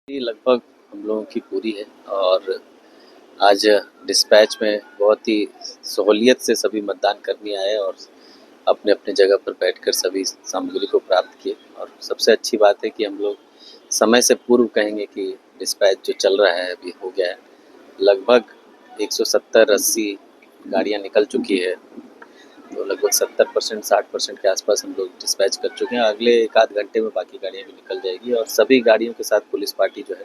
ये लगभग हम लोगों की पूरी है और आज डिस्पैच में बहुत ही सहूलियत से सभी मतदान करने आए और अपने अपने जगह पर बैठकर सभी सामग्री को प्राप्त किए। और सबसे अच्छी बात है कि हम लोग समय से पूर्व कहेंगे कि डिस्पैच जो चल रहा है अभी हो गया है। लगभग 170-80 गाड़ियाँ निकल चुकी है, तो लगभग 70% 60% के आसपास हम लोग डिस्पैच कर चुके हैं। अगले एक आध घंटे में बाकी गाड़ियाँ भी निकल जाएगी और सभी गाड़ियों के साथ पुलिस पार्टी जो है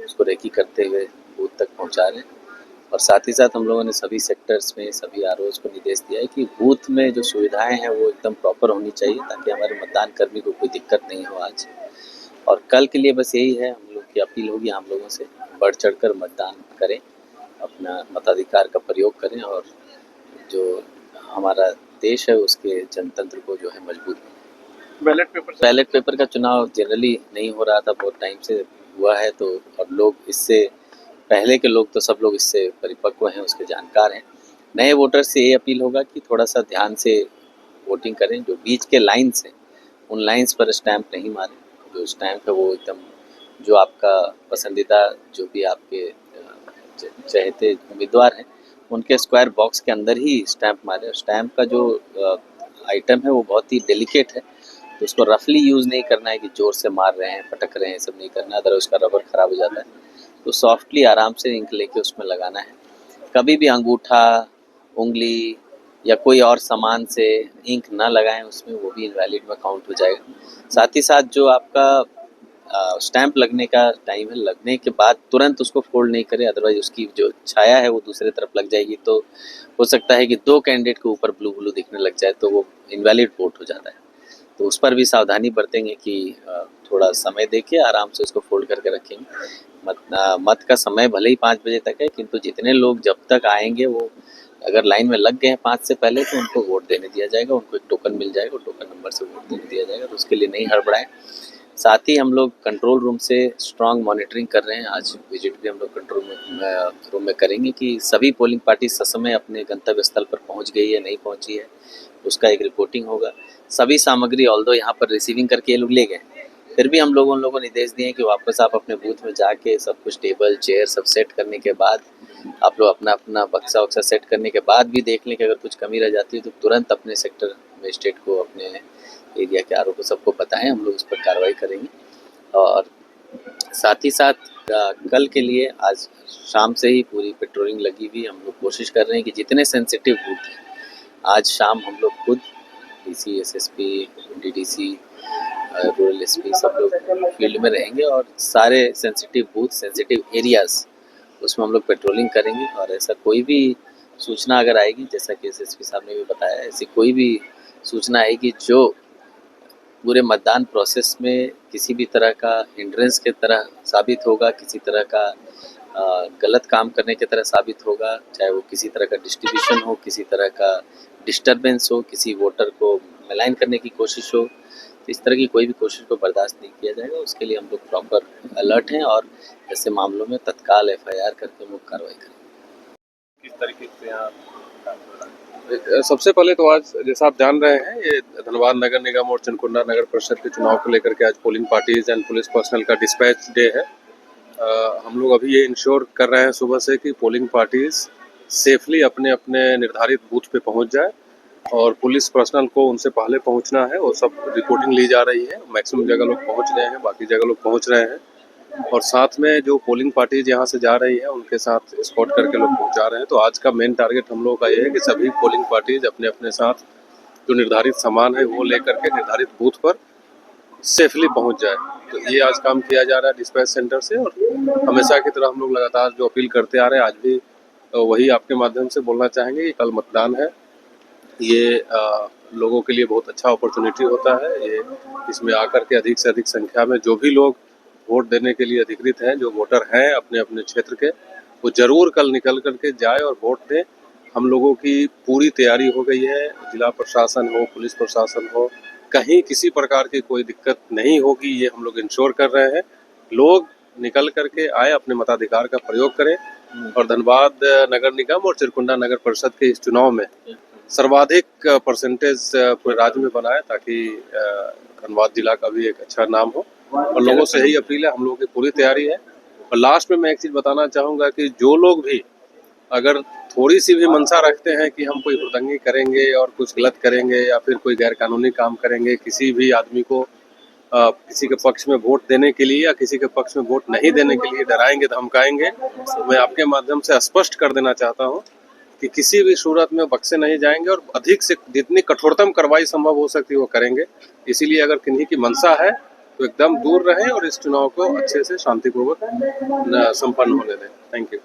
उसको रेकी करते हुए बूथ तक पहुंचा रहे हैं। और साथ ही साथ हम लोगों ने सभी सेक्टर्स में सभी आरओज़ को निर्देश दिया है कि बूथ में जो सुविधाएं हैं वो एकदम प्रॉपर होनी चाहिए ताकि हमारे मतदान कर्मी को कोई दिक्कत नहीं हो आज। और कल के लिए बस यही है, हम लोग की अपील होगी हम लोगों से, बढ़ चढ़ कर मतदान करें, अपना मताधिकार का प्रयोग करें और जो हमारा देश है उसके जनतंत्र को जो है मजबूत बनाएं। बैलेट पेपर का चुनाव जनरली नहीं हो रहा था, बहुत टाइम से हुआ है, तो अब लोग इससे पहले के लोग तो सब लोग इससे परिपक्व हैं, उसके जानकार हैं। नए वोटर से ये अपील होगा कि थोड़ा सा ध्यान से वोटिंग करें। जो बीच के लाइन्स हैं उन लाइन्स पर स्टैंप नहीं मारें। जो स्टैंप है वो एकदम जो आपका पसंदीदा जो भी आपके चहेते उम्मीदवार हैं उनके स्क्वायर बॉक्स के अंदर ही स्टैंप मारें। स्टैंप का जो आइटम है वो बहुत ही डेलिकेट है, तो उसको रफली यूज़ नहीं करना है कि ज़ोर से मार रहे हैं, पटक रहे हैं, सब नहीं करना है, अदरवाइज़ उसका रबर ख़राब हो जाता है। तो सॉफ्टली आराम से इंक लेके उसमें लगाना है। कभी भी अंगूठा, उंगली या कोई और सामान से इंक ना लगाएं उसमें, वो भी इनवैलिड में काउंट हो जाएगा। साथ ही साथ जो आपका स्टैंप लगने का टाइम है, लगने के बाद तुरंत उसको फोल्ड नहीं करें, अदरवाइज उसकी जो छाया है वो दूसरे तरफ लग जाएगी, तो हो सकता है कि दो कैंडिडेट के ऊपर ब्लू ब्लू दिखने लग जाए, तो वो इनवैलिड वोट हो जाता है। तो उस पर भी सावधानी बरतेंगे कि थोड़ा समय देके आराम से उसको फोल्ड करके रखेंगे। मत का समय भले ही 5 बजे तक है, किंतु जितने लोग जब तक आएंगे वो अगर लाइन में लग गए हैं 5 से पहले तो उनको वोट देने दिया जाएगा, उनको एक टोकन मिल जाएगा, टोकन नंबर से वोट देने दिया जाएगा, तो उसके लिए नहीं हड़बड़ाएं। साथ ही हम लोग कंट्रोल रूम से स्ट्रांग मॉनिटरिंग कर रहे हैं। आज विजिट भी हम लोग कंट्रोल रूम में करेंगे कि सभी पोलिंग पार्टी ससमय अपने गंतव्य स्थल पर पहुंच गई है नहीं पहुंची है, उसका एक रिपोर्टिंग होगा। सभी सामग्री ऑल्दो यहाँ पर रिसीविंग करके ये लोग ले गए, फिर भी हम लोगों को निर्देश दिए कि वापस आप अपने बूथ में जाके सब कुछ टेबल चेयर सब सेट करने के बाद आप लोग अपना अपना बक्सा वक्सा सेट करने के बाद भी देख लें कि अगर कुछ कमी रह जाती है तो तुरंत अपने सेक्टर मजिस्ट्रेट को, अपने एरिया के आरओ को, सबको बताएं, हम लोग उस पर कार्रवाई करेंगे। और साथ ही साथ कल के लिए आज शाम से ही पूरी पेट्रोलिंग लगी हुई। हम लोग कोशिश कर रहे हैं कि जितने सेंसिटिव बूथ हैं आज शाम हम लोग खुद DC, SSP, DDC, rural SP सब लोग फील्ड में रहेंगे और सारे सेंसिटिव बूथ, सेंसिटिव एरियाज़ उसमें हम लोग पेट्रोलिंग करेंगे। और ऐसा कोई भी सूचना अगर आएगी, जैसा कि एसएसपी साहब ने भी बताया, ऐसी कोई भी सूचना आएगी जो पूरे मतदान प्रोसेस में किसी भी तरह का हिंड्रेंस की तरह साबित होगा, किसी तरह का गलत काम करने की तरह साबित होगा, चाहे वो किसी तरह का डिस्ट्रीब्यूशन हो, किसी तरह का डिस्टर्बेंस हो, किसी वोटर को मिलाइन करने की कोशिश हो, तो इस तरह की कोई भी कोशिश को बर्दाश्त नहीं किया जाएगा। उसके लिए हम लोग प्रॉपर अलर्ट हैं और ऐसे मामलों में तत्काल एफआईआर करके हम लोग कार्रवाई करेंगे। किस तरीके से आप सबसे पहले तो आज जैसा आप जान रहे हैं ये धनबाद नगर निगम और चनकुंडा नगर परिषद के चुनाव को लेकर के आज polling parties and police personal का डिस्पैच डे है। हम लोग अभी ये इंश्योर कर रहे हैं सुबह से कि पोलिंग पार्टीज सेफली अपने अपने निर्धारित बूथ पे पहुंच जाए और पुलिस पर्सनल को उनसे पहले पहुंचना है और सब रिपोर्टिंग ली जा रही है। मैक्सिमम जगह लोग पहुंच गए हैं, बाकी जगह लोग पहुंच रहे हैं और साथ में जो पोलिंग पार्टीज यहाँ से जा रही है उनके साथ स्कॉट करके लोग पहुंचा रहे हैं। तो आज का मेन टारगेट हम लोगों का ये है कि सभी पोलिंग पार्टीज अपने अपने साथ जो निर्धारित सामान है वो लेकर के निर्धारित बूथ पर सेफली पहुंच जाए। तो ये आज काम किया जा रहा है डिस्पैच सेंटर से और हमेशा की तरह हम लोग लगातार जो अपील करते आ रहे हैं आज भी वही आपके माध्यम से बोलना चाहेंगे कि कल मतदान है। ये लोगों के लिए बहुत अच्छा अपॉर्चुनिटी होता है। ये इसमें आकर के अधिक से अधिक संख्या में जो भी लोग वोट देने के लिए अधिकृत हैं, जो वोटर हैं अपने अपने क्षेत्र के, वो जरूर कल निकल करके जाए और वोट दें। हम लोगों की पूरी तैयारी हो गई है, जिला प्रशासन हो, पुलिस प्रशासन हो, कहीं किसी प्रकार की कोई दिक्कत नहीं होगी, ये हम लोग इंश्योर कर रहे हैं। लोग निकल करके आए, अपने मताधिकार का प्रयोग करें और धनबाद नगर निगम और चिरकुंडा नगर परिषद के इस चुनाव में सर्वाधिक परसेंटेज पूरे राज्य में बनाए ताकि धनबाद जिला का भी एक अच्छा नाम हो। और लोगों से यही अपील है, हम लोगों की पूरी तैयारी है। और लास्ट में मैं एक चीज़ बताना चाहूँगा कि जो लोग भी अगर थोड़ी सी भी मंशा रखते हैं कि हम कोई हुड़दंगी करेंगे और कुछ गलत करेंगे या फिर कोई गैर कानूनी काम करेंगे, किसी भी आदमी को किसी के पक्ष में वोट देने के लिए या किसी के पक्ष में वोट नहीं देने के लिए डराएंगे, धमकाएंगे, तो मैं आपके माध्यम से स्पष्ट कर देना चाहता हूं कि किसी भी सूरत में बख्शे नहीं जाएंगे और अधिक से जितनी कठोरतम कार्रवाई संभव हो सकती है वो करेंगे। इसीलिए अगर किन्हीं की मंशा है तो एकदम दूर रहें और इस चुनाव को अच्छे से शांतिपूर्वक संपन्न होने दें। Thank you.